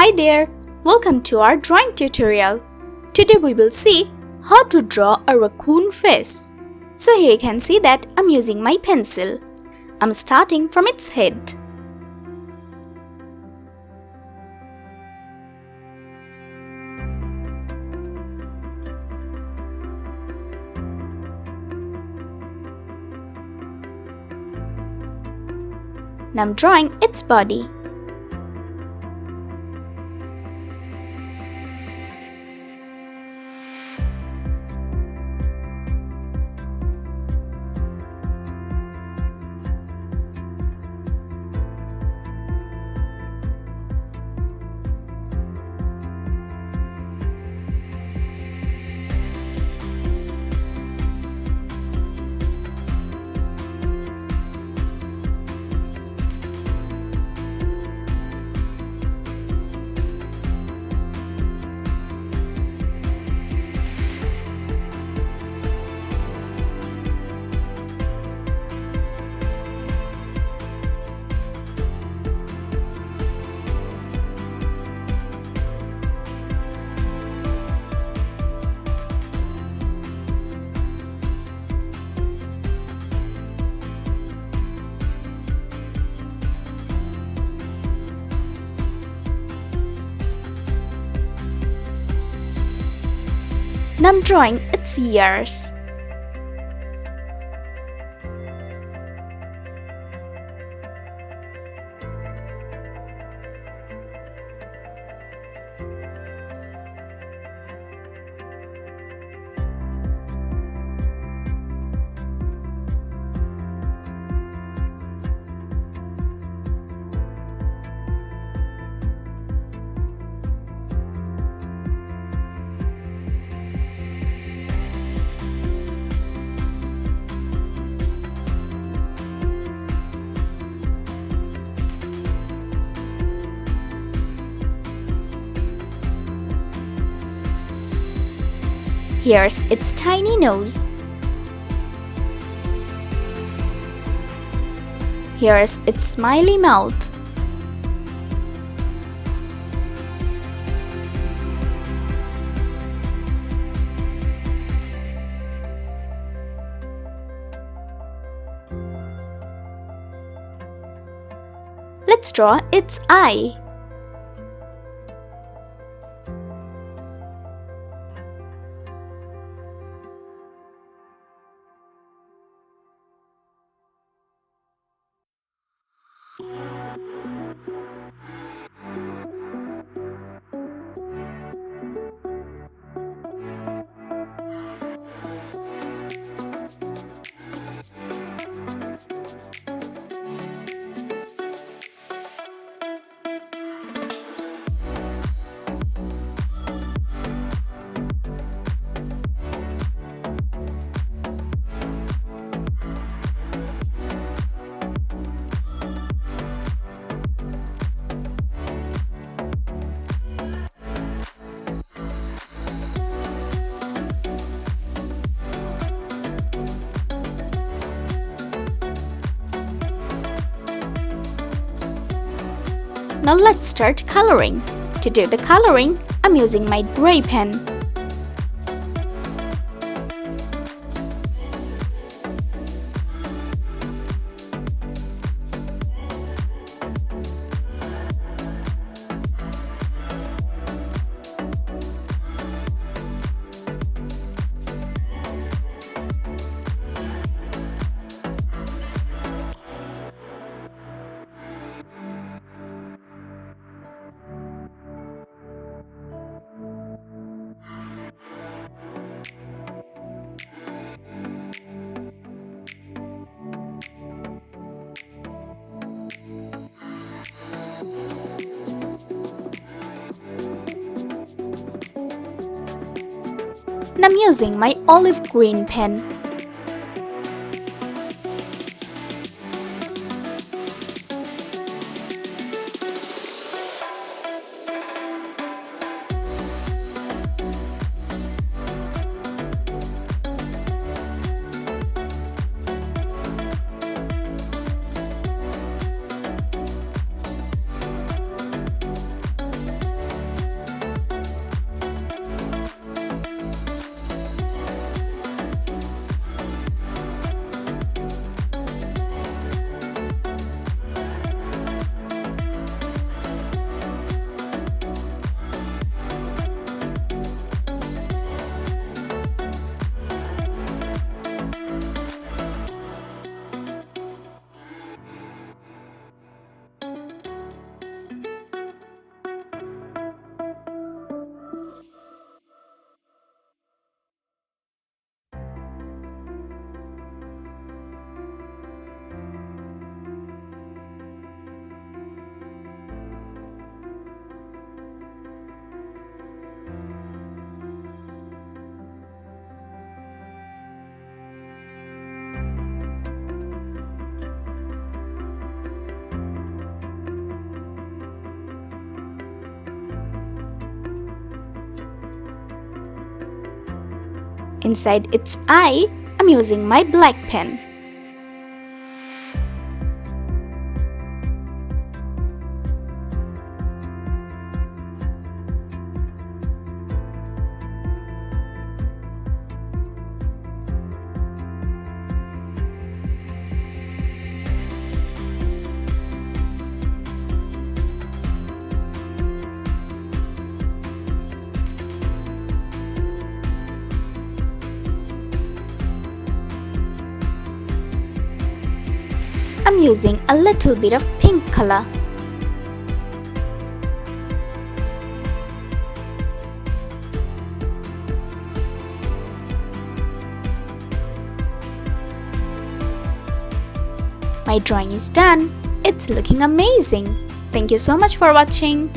Hi there, welcome to our drawing tutorial. Today we will see how to draw a raccoon face. So here you can see that I'm using my pencil. I'm starting from its head. Now I'm drawing its body. Now I'm drawing its ears. Here's its tiny nose. Here's its smiley mouth. Let's draw its eye. Now let's start coloring. To do the coloring, I'm using my gray pen. And I'm using my olive green pen. Inside its eye, I'm using my black pen. I'm using a little bit of pink color. My drawing is done. It's looking amazing. Thank you so much for watching.